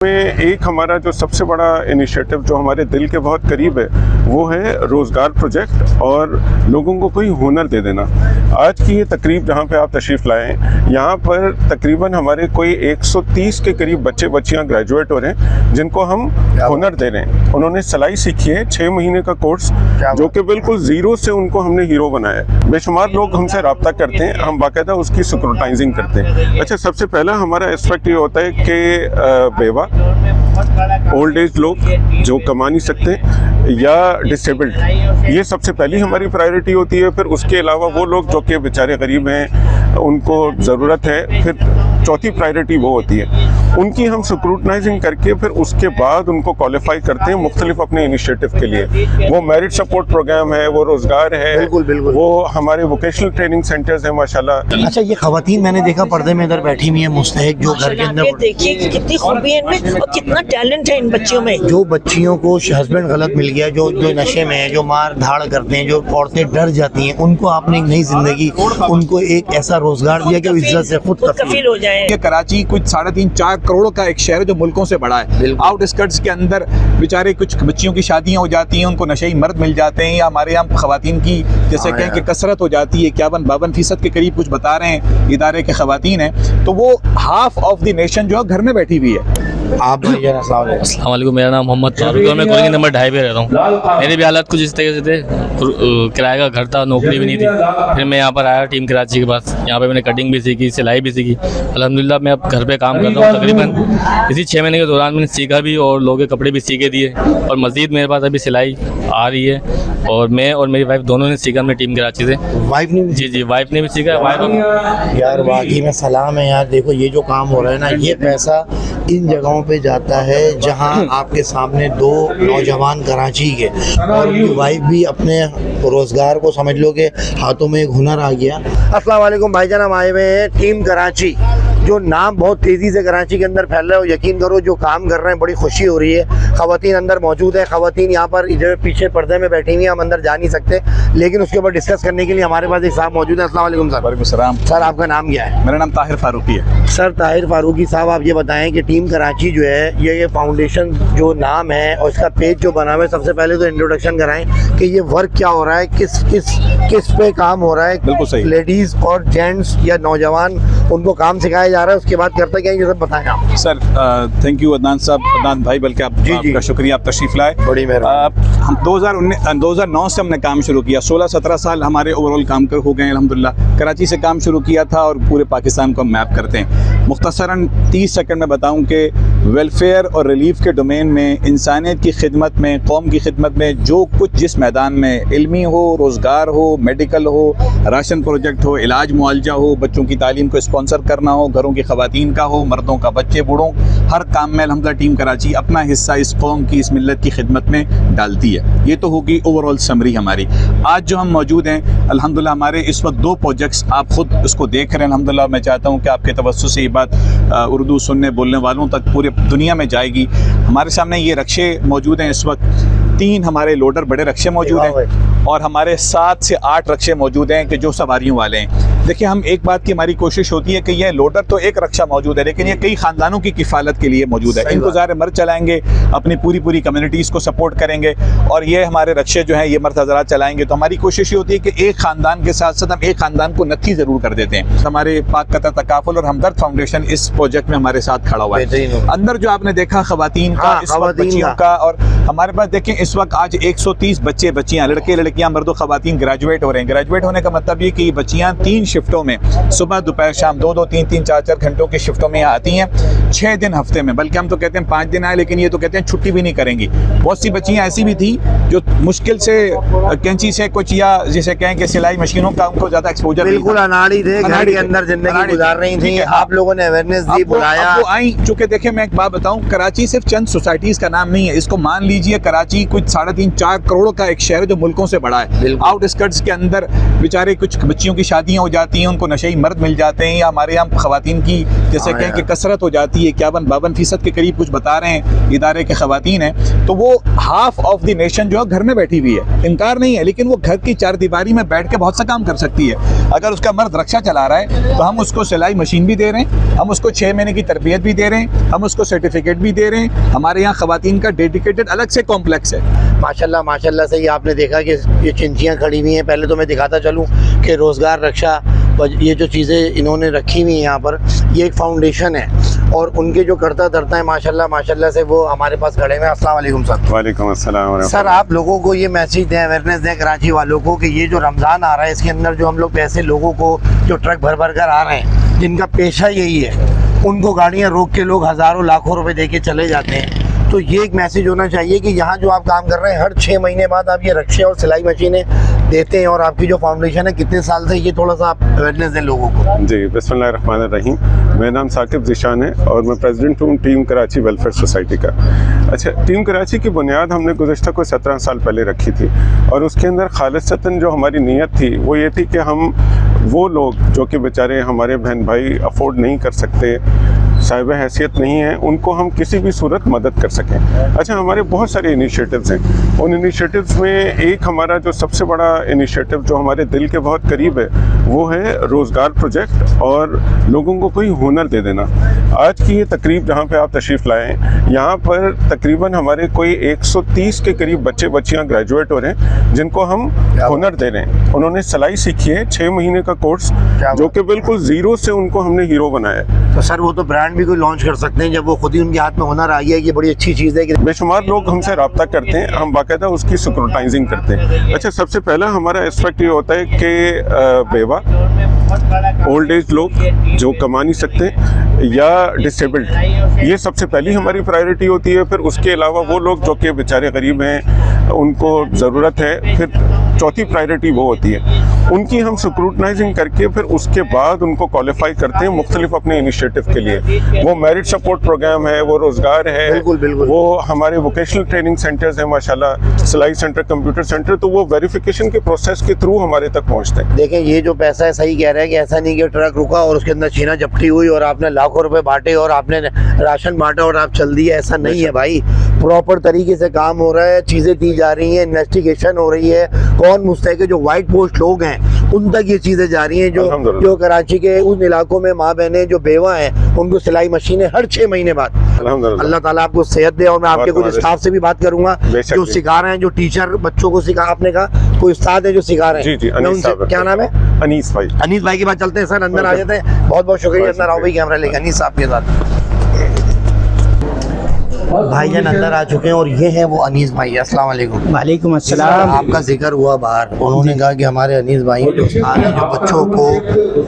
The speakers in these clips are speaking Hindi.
में एक हमारा जो सबसे बड़ा इनिशिएटिव जो हमारे दिल के बहुत करीब है वो है रोज़गार प्रोजेक्ट और लोगों को कोई हुनर दे देना। आज की ये तकरीब जहाँ पे आप तशरीफ़ लाए हैं, यहाँ पर तकरीबन हमारे कोई 130 के करीब बच्चे बच्चियाँ ग्रेजुएट हो रहे हैं जिनको हम हुनर दे रहे हैं। उन्होंने सिलाई सीखी है, 6 महीने का कोर्स जो कि बिल्कुल ज़ीरो से उनको हमने हीरो बनाया है। बेशुमार लोग हमसे रब्ता करते हैं, हम बाकायदा उसकी स्क्रूटाइजिंग करते हैं। अच्छा, सबसे पहला हमारा एस्पेक्ट ये होता है कि बेवा, ओल्ड एज लोग जो कमा नहीं सकते या डिसेबल्ड, ये सबसे पहली हमारी प्रायोरिटी होती है। फिर उसके अलावा वो लोग जो कि बेचारे गरीब हैं, उनको ज़रूरत है, फिर चौथी प्रायोरिटी वो होती है। उनकी हम स्क्रूटनाइजिंग करके फिर उसके बाद उनको क्वालिफाई करते हैं मुख्तलिफ अपने इनिशिएटिव के लिए। वो मेरिट सपोर्ट प्रोग्राम है, वो रोज़गार है, बिल्कुल। वो हमारे वोकेशनल ट्रेनिंग सेंटर्स हैं माशाल्लाह। अच्छा, ये खवातीन मैंने देखा पर्दे में इधर बैठी हुई है मुस्तहिक, जो घर के अंदर देखिए कि कितनी खूबी है इनमें और कितना टैलेंट है इन बच्चियों में। जो बच्चियों को हस्बैंड गलत मिल गया, जो नशे में है, जो मार धाड़ करते हैं, जो औरतें डर जाती हैं, उनको आपने एक नई जिंदगी, उनको एक ऐसा रोजगार दिया कि वो इज्जत से खुद कफील हो जाए। ये कराची कुछ 3.5-4 करोड़ का एक शहर है जो मुल्कों से बड़ा है। आउटस्कर्ट्स के अंदर बेचारे कुछ बच्चियों की शादियां हो जाती हैं, उनको नशेई मर्द मिल जाते हैं, या हमारे यहाँ खवातीन की जैसे कहें कि कसरत हो जाती है। 51-52% के करीब कुछ बता रहे हैं इदारे के खवातीन हैं, तो वो हाफ ऑफ द नेशन जो है घर में बैठी हुई है। आप अस्सलाम वालेकुम, मेरा नाम मोहम्मद फारूक है, मैं कॉलोनी नंबर 2.5 पे रहता हूँ। मेरे भी हालात कुछ इस तरीके से थे, किराए का घर था, नौकरी भी नहीं थी। फिर मैं यहाँ पर आया टीम कराची के पास, यहाँ पे मैंने कटिंग भी सीखी, सिलाई भी सीखी। अल्हम्दुलिल्लाह मैं अब घर पे काम कर रहा हूँ। तकरीबन इसी 6 महीने के दौरान मैंने सीखा भी और लोगों के कपड़े भी सीखे दिए, और मज़ीद मेरे पास अभी सिलाई आ रही है, और मैं और मेरी वाइफ दोनों ने सीखा अपने टीम कराची से। वाइफ ने जी, वाइफ ने भी सीखा। यार वाकई में सलाम है यार। देखो ये जो काम हो रहा है ना, ये पैसा इन जगहों पे जाता है जहां आपके सामने 2 नौजवान कराची के और उनकी वाइफ भी अपने रोजगार को समझ लो कि हाथों में एक हुनर आ गया। अस्सलाम वालेकुम भाईजान, हम आए हुए हैं टीम कराची, जो नाम बहुत तेज़ी से कराची के अंदर फैल रहा है, और यकीन करो जो काम कर रहे हैं बड़ी खुशी हो रही है। खवातीन अंदर मौजूद है, खवातीन यहाँ पर इधर पीछे पर्दे में बैठी हुई हैं, हम अंदर जा नहीं सकते, लेकिन उसके ऊपर डिस्कस करने के लिए हमारे पास एक साहब मौजूद है। अस्सलाम वालेकुम सर। वालेकुम सलाम। सर आपका नाम क्या है? मेरा नाम ताहिर फारूकी है। सर ताहिर फारूकी साहब, आप ये बताएं कि टीम कराची जो है ये फाउंडेशन जो नाम है और इसका पेज जो बना हुआ है, सबसे पहले तो इंट्रोडक्शन कराएं कि ये वर्क क्या हो रहा है, किस पे काम हो रहा है। बिल्कुल सही। लेडीज और जेंट्स या नौजवान, उनको काम सिखाया जा रहा है, उसके बाद करता क्या है ये सब बताएं आप। सर थैंक यू अदनान साहब, अदनान भाई, बल्कि आपका शुक्रिया, आप तशरीफ़ लाए। बड़ी मेहरबानी। हम 2009 से हमने काम शुरू किया। 16-17 साल हमारे ओवरऑल काम कर हो गए अल्हम्दुलिल्लाह। कराची से काम शुरू किया था और पूरे पाकिस्तान को हम मैप करते हैं। मुख्तसरन 30 सेकंड में बताऊं कि वेलफेयर और रिलीफ के डोमेन में, इंसानियत की खिदमत में, कौम की खिदमत में जो कुछ जिस मैदान में, इल्मी हो, रोज़गार हो, मेडिकल हो, राशन प्रोजेक्ट हो, इलाज मुआलजा हो, बच्चों की तालीम को स्पॉन्सर करना हो, घरों की ख़वातीन का हो, मर्दों का, बच्चे बूढ़ों, हर काम में अल्हम्दुलिल्लाह टीम कराची अपना हिस्सा इस कौम की, इस मिल्लत की खिदमत में डालती है। ये तो होगी ओवरऑल समरी हमारी। आज जो हम मौजूद हैं अल्हम्दुलिल्लाह, हमारे इस वक्त 2 प्रोजेक्ट्स आप ख़ुद उसको देख रहे हैं अल्हम्दुलिल्लाह। मैं चाहता हूँ कि आपके तवज्जो से ये बात उर्दू सुनने बोलने वालों तक पूरे दुनिया में जाएगी। हमारे सामने ये रक्शे मौजूद हैं इस वक्त, 3 हमारे लोडर बड़े रक्शे मौजूद हैं, और हमारे 7 से 8 रक्शे मौजूद हैं कि जो सवारियों वाले हैं। देखिए, हम एक बात की हमारी कोशिश होती है कि ये लोडर तो एक रक्षा मौजूद है, लेकिन ये कई ख़ानदानों की किफ़ालत के लिए मौजूद है। इनको ज़ाहिर मर्द चलाएंगे, अपनी पूरी कम्युनिटीज़ को सपोर्ट करेंगे, और ये हमारे रक्शे जो हैं ये मर्द हज़रात चलाएंगे। तो हमारी कोशिश ये होती है कि एक ख़ानदान के साथ साथ हम एक ख़ानदान को नत्थी ज़रूर कर देते हैं। हमारे पाक कतर तकाफुल और हमदर्द फाउंडेशन इस प्रोजेक्ट में हमारे साथ खड़ा हुआ है। अंदर जो आपने देखा ख़वातीन का, इस वक्त बच्चियों का, और हमारे पास देखें इस वक्त आज 130 बच्चे बच्चियाँ, लड़के लड़कियाँ, मर्द ख़वातीन ग्रेजुएट हो रहे हैं। ग्रेजुएट होने का मतलब ये कि ये बच्चियाँ 3 शिफ्टों में, सुबह दोपहर शाम, 2-2 3-3 4-4 घंटों की शिफ्टों में आती हैं, 6 दिन हफ्ते में, बल्कि हम तो कहते हैं 5 दिन आए, लेकिन ये तो कहते हैं छुट्टी भी नहीं करेंगी। बहुत सी बच्चियाँ ऐसी भी थी जो मुश्किल से कैंची से कुछ, या जिसे कहें कि सिलाई मशीनों का उनको ज़्यादा एक्सपोजर, बिल्कुल अनाड़ी थे, घर के अंदर जिंदगी गुजार रही थी। आप लोगों ने अवेयरनेस दी, बुलाया, वो आई। चूँकि देखिए, मैं एक बात बताऊँ, कराची सिर्फ चंद सोसाइटीज़ का नाम नहीं है। इसको मान लीजिए कराची कुछ 3.5-4 करोड़ का एक शहर है जो मुल्कों से बड़ा है। आउटस्कर्ट्स के अंदर बेचारे कुछ बच्चियों की शादियाँ हो जाती हैं, उनको नशेई मर्द मिल जाते हैं, या हमारे यहाँ ख़वातीन की जैसे कहें कि कसरत हो जाती है, 51-52% के करीब कुछ बता रहे हैं इदारे के ख़वातीन हैं। तो वो हाफ ऑफ द नेशन जो है घर में बैठी हुई है, इनकार नहीं है, लेकिन वो घर की चारदीवारी में बैठ के बहुत सा काम कर सकती है। अगर उसका मर्द रक्षा चला रहा है तो हम उसको सिलाई मशीन भी दे रहे हैं, हम उसको 6 महीने की तरबियत भी दे रहे हैं, हम उसको सर्टिफिकेट भी दे रहे हैं। हमारे यहाँ ख़वातीन का डेडिकेटेड अलग से कॉम्प्लेक्स है। माशाल्लाह माशाल्लाह से ये आपने देखा कि ये चिंचियाँ खड़ी हुई हैं। पहले तो मैं दिखाता चलूँ कि रोज़गार रक्षा ये जो चीज़ें इन्होंने रखी हुई हैं यहाँ पर, ये एक फाउंडेशन है और उनके जो करता धरता है माशाल्लाह माशाल्लाह से वो हमारे पास खड़े हैं। अस्सलाम वालेकुम सर। वालेकुम अस्सलाम। सर आप लोगों को ये मैसेज दें, अवेयरनेस दें कराची वालों को कि ये जो रमज़ान आ रहा है इसके अंदर जो हम लोग पैसे लोगों को जो ट्रक भर भर कर आ रहे हैं, जिनका पेशा यही है, उनको गाड़ियाँ रोक के लोग हज़ारों लाखों रुपए दे के चले जाते हैं। तो ये एक मैसेज होना चाहिए कि यहाँ जो आप काम कर रहे हैं हर 6 महीने बाद आप ये रक्शे और सिलाई मशीनें देते हैं, और आपकी जो फाउंडेशन है कितने साल से, ये थोड़ा सा आप अवेयरनेस दें लोगों को। जी, बिस्मिल्लाहिर्रहमानिर्रहीम। मेरा नाम साकिब ज़ीशान है और मैं प्रेसिडेंट हूँ टीम कराची वेलफेयर सोसाइटी का। अच्छा, टीम कराची की बुनियाद हमने गुज़श्ता कोई 17 साल पहले रखी थी और उसके अंदर खालिसतन जो हमारी नीयत थी वो ये थी कि हम वो लोग जो कि बेचारे हमारे बहन भाई अफोर्ड नहीं कर सकते, साहिब हैसियत नहीं है, उनको हम किसी भी सूरत मदद कर सकें। अच्छा, हमारे बहुत सारे इनिशिएटिव्स हैं। उन इनिशिएटिव्स में एक हमारा जो सबसे बड़ा इनिशिएटिव जो हमारे दिल के बहुत करीब है वो है रोज़गार प्रोजेक्ट और लोगों को कोई हुनर दे देना। आज की ये तकरीब जहाँ पे आप तशरीफ़ लाएँ, यहाँ पर तकरीबन हमारे कोई 130 के करीब बच्चे बच्चियाँ ग्रेजुएट हो रहे हैं जिनको हम हुनर दे रहे हैं। उन्होंने सिलाई सीखी है, 6 महीने का कोर्स, जो कि बिल्कुल ज़ीरो से उनको हमने हीरो बनाया है। तो सर वो तो ब्रांड भी कोई लॉन्च कर सकते हैं जब वो खुद ही उनके हाथ में हुनर आ गया। ये बड़ी अच्छी चीज़ है कि बेशुमार लोग हमसे रब्ता करते हैं, हम बाकायदा उसकी स्क्रूटाइजिंग करते हैं। अच्छा, सबसे पहला हमारा एस्पेक्ट ये होता है कि बेवा, ओल्ड एज लोग जो कमा नहीं सकते या डिसेबल्ड, ये सबसे पहली हमारी प्रायोरिटी होती है। फिर उसके अलावा वो लोग जो कि बेचारे गरीब हैं, उनको ज़रूरत है, फिर चौथी प्रायोरिटी वो होती है। उनकी हम स्क्रूटनाइजिंग करके फिर उसके बाद उनको क्वालिफाई करते हैं मुख्तलिफ अपने इनिशिएटिव के लिए। वो मेरिट सपोर्ट प्रोग्राम है, वो रोज़गार है, बिल्कुल बिल्कुल, वो हमारे वोकेशनल ट्रेनिंग सेंटर्स हैं माशाल्लाह, सिलाई सेंटर, कंप्यूटर सेंटर, तो वो वेरिफिकेशन के प्रोसेस के थ्रू हमारे तक पहुँचते हैं। देखें ये जो पैसा है, सही कह रहे हैं कि ऐसा नहीं कि ट्रक रुका और उसके अंदर छीना झपटी हुई और आपने लाखों रुपए बांटे और आपने राशन बांटा और आप चल दिए, ऐसा नहीं है भाई। प्रॉपर तरीके से काम हो रहा है, चीज़ें दी जा रही हैं, इन्वेस्टिगेशन हो रही है, कौन मुस्तहक है, जो वाइट पोस्ट लोग हैं उन तक ये चीज़ें जा रही हैं, जो कराची के उन इलाकों में माँ बहनें जो बेवा हैं उनको सिलाई मशीनें हर 6 महीने बाद। अल्लाह ताला आपको सेहत दे। और मैं आपके कुछ स्टाफ से भी बात करूंगा जो सिखा रहे हैं, जो टीचर बच्चों को सिखा, आपने कहा कोई उस्ताद है जो सिखा रहे हैं। जी, क्या नाम है? अनीस भाई। अनीस भाई के पास चलते हैं सर, अंदर आ जाते हैं। बहुत बहुत शुक्रिया। अंदर आओ भाई, कैमरा लेके अनीस साहब के साथ। भाईजान अंदर आ चुके हैं और ये हैं वो अनीस भाई। अस्सलाम वालेकुम। वालेकुम अस्सलाम। आपका जिक्र हुआ बाहर, उन्होंने कहा कि हमारे अनीस भाई जो उस्ताद हैं, जो बच्चों को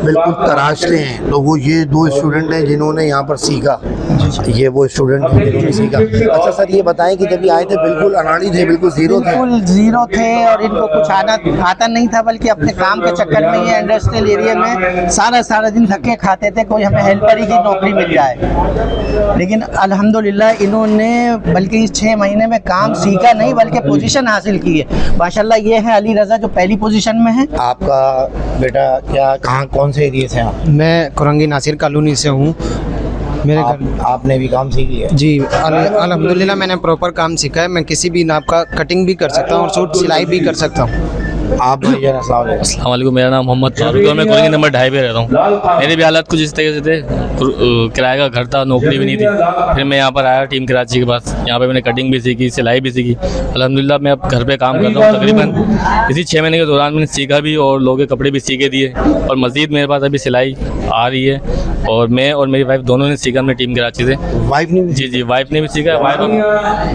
बिल्कुल तराशते हैं, तो वो ये 2 स्टूडेंट हैं जिन्होंने यहाँ पर सीखा। ये वो स्टूडेंट हैं जिन्होंने सीखा। अच्छा सर, ये बताएं कि जब ये आए थे बिल्कुल अनाड़ी थे, बिल्कुल ज़ीरो थे और इनको कुछ आता नहीं था, बल्कि अपने काम के चक्कर में ये इंडस्ट्रियल एरिया में सारा दिन धक्के खाते थे, कोई हमें हेल्पर की नौकरी मिल जाए। लेकिन अल्हम्दुलिल्लाह इन्होंने बल्कि इस 6 महीने में काम सीखा नहीं बल्कि पोजीशन हासिल की है माशाल्लाह। ये है अली रज़ा जो पहली पोजीशन में है। आपका बेटा क्या, कहाँ, कौन से एरिया से हैं आप? मैं कुरंगी नासिर कॉलोनी से हूँ। मेरे घर आपने भी काम सीख लिया? जी अल्हम्दुलिल्लाह मैंने प्रॉपर काम सीखा है। मैं किसी भी नाप का कटिंग भी कर सकता हूँ और सूट सिलाई भी कर सकता हूँ। आप भाईजान अस्सलाम वालेकुम। मेरा नाम मोहम्मद फारूक है और मैं कुरंगी नंबर 2.5 पे रहता हूँ। मेरे भी हालात कुछ इस तरीके से थे, किराए का घर था, नौकरी भी नहीं थी। फिर मैं यहाँ पर आया टीम कराची के पास, यहाँ पे मैंने कटिंग भी सीखी, सिलाई भी सीखी। अल्हम्दुलिल्लाह मैं अब घर पे काम कर रहा हूँ। तकरीबन इसी 6 महीने के दौरान मैंने सीखा भी और लोगों के कपड़े भी सीखे दिए और मज़ीद मेरे पास अभी सिलाई आ रही है और मैं और मेरी वाइफ दोनों ने सीखा अपने टीम कराची से। वाइफ ने भी? जी, वाइफ ने भी सीखा।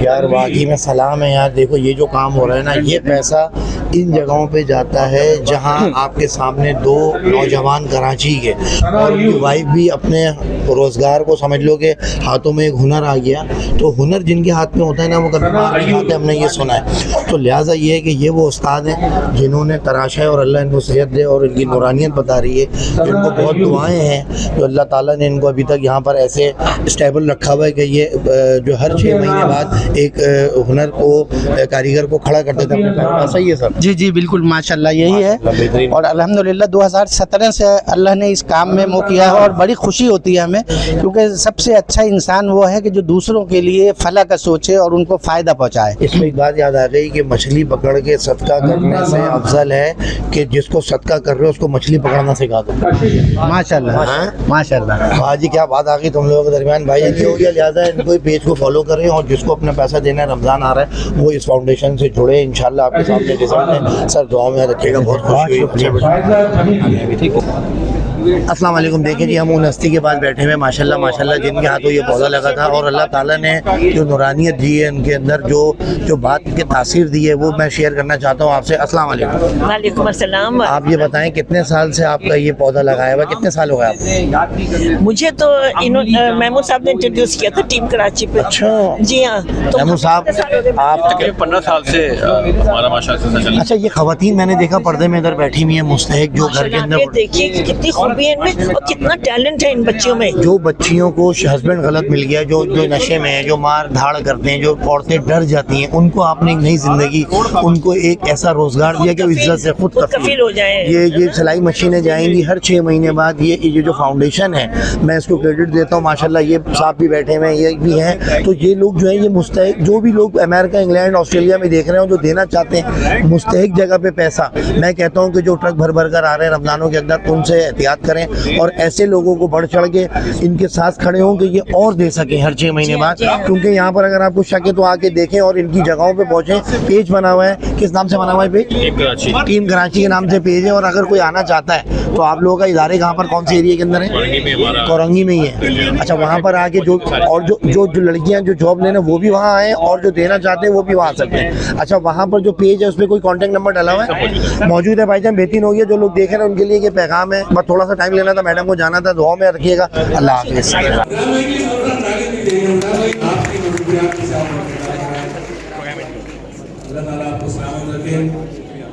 यार वाकई में सलाम है यार। देखो ये जो काम हो रहा है ना, ये पैसा इन जगहों जगहों पे जाता है जहां आपके सामने दो नौजवान कराची के और उनकी वाइफ भी अपने रोज़गार को समझ लो कि हाथों में एक हुनर आ गया, तो हुनर जिनके हाथ में होता है ना वो कभी मार नहीं खाते, हमने ये सुना है। तो लिहाजा ये है कि ये वो उस्ताद हैं जिन्होंने तराशा है और अल्लाह इनको सेहत दे और इनकी नूरानियत बता रही है। इनको बहुत दुआएं हैं, तो अल्लाह ताला ने इनको अभी तक यहाँ पर ऐसे स्टेबल रखा हुआ है कि ये जो हर 6 महीने बाद एक हुनर को कारीगर को खड़ा करते थे अपने पैरों पर। सही है सर? जी जी बिल्कुल माशाल्लाह यही है। और अल्हम्दुलिल्लाह 2017 से अल्लाह ने इस काम में वो किया है और बड़ी खुशी होती है हमें, क्योंकि सबसे अच्छा इंसान वो है कि जो दूसरों के लिए फला का सोचे और उनको फ़ायदा पहुँचाए। इसमें एक बात याद आ गई कि मछली पकड़ के सदका करने से अफजल है कि जिसको सदका कर रहे हो उसको मछली पकड़ना सिखा दो। माशाल्लाह माशाल्लाह। आज ही क्या बात आ गई तुम लोगों के दरमियान भाई, ये हो गया। लिहाजा इनको पेज को फॉलो करें और जिसको अपना पैसा देना है, रमज़ान आ रहा है, वो इस फाउंडेशन से जुड़े। इंशाल्लाह आपके सामने रिजल्ट है। सर दुआ में रखिएगा, बहुत खुशी हुई। ठीक है। अस्सलाम वालेकुम। देखिए जी, हम उन हस्ती के पास बैठे हुए माशाल्लाह माशाल्लाह जिनके हाथों ये पौधा लगा था और अल्लाह ताला ने जो नूरानियत दी है उनके अंदर, जो बात की तासीर दी है, वो मैं शेयर करना चाहता हूँ आपसे। अस्सलाम वालेकुम। वालेकुम अस्सलाम। आप ये बताएं कितने साल से आपका ये पौधा लगाया हुआ, कितने साल हो गए आपको? मुझे तो महमूद साहब ने इंट्रोड्यूस किया था टीम कराची पे। अच्छा जी हाँ। तो महमूद साहब आप तकरीबन 15 साल से हमारा माशाअल्लाह से चल। अच्छा, ये खवातीन मैंने देखा पर्दे में इधर बैठी हुई है मुस्तहिक, जो घर के अंदर देखिए कि कितनी खूबी है इनमें और कितना टैलेंट है इन बच्चियों में। जो बच्चियों को हस्बैंड गलत मिल गया, जो नशे में है, जो मार धाड़ करते हैं, जो औरतें डर जाती हैं, उनको आपने एक नई जिंदगी, उनको एक ऐसा रोजगार दिया कि वो इज्जत से खुद कफील हो जाए। ये सिलाई मशीनें जाएंगी हर 6 महीने बाद। ये जो फाउंडेशन है, मैं इसको क्रेडिट देता हूँ माशाल्लाह। ये साहब भी बैठे हुए हैं, ये भी हैं। तो ये लोग जो है, ये मुस्तहिक, जो भी लोग अमेरिका, इंग्लैंड, ऑस्ट्रेलिया में देख रहे हो, जो देना चाहते हैं मुस्तहिक जगह पे पैसा, मैं कहता हूँ कि जो ट्रक भर भर कर आ रहे हैं रमजानों के अंदर, उनसे एहतियात करें और ऐसे लोगों को बढ़ चढ़ के इनके साथ खड़े हों कि ये और दे सकें हर 6 महीने बाद। क्योंकि यहाँ पर अगर आपको शक है तो आके देखें और इनकी जगहों पे पहुँचें। पेज बना हुआ है, किस नाम से बना हुआ है पेज? टीम कराची के नाम से पेज है। और अगर कोई आना चाहता है तो आप लोगों का इदारे कहाँ पर, कौन से एरिया के अंदर है? कोरंगी में ही है। अच्छा, वहाँ पर आके जो लड़कियाँ जो जॉब लेना वो भी वहाँ आए और जो देना चाहते हैं वो भी वहाँ आ सकते हैं। अच्छा, वहाँ पर जो पेज है उसमें कोई कॉन्टेक्ट नंबर डाला हुआ है? मौजूद है भाईजान, बेहतरीन हो गया। जो लोग देख रहे हैं उनके लिए ये पैगाम है। बस थोड़ा सा टाइम लेना था, मैडम को जाना था। दुआ में रखिएगा। अल्लाह हाफिज़।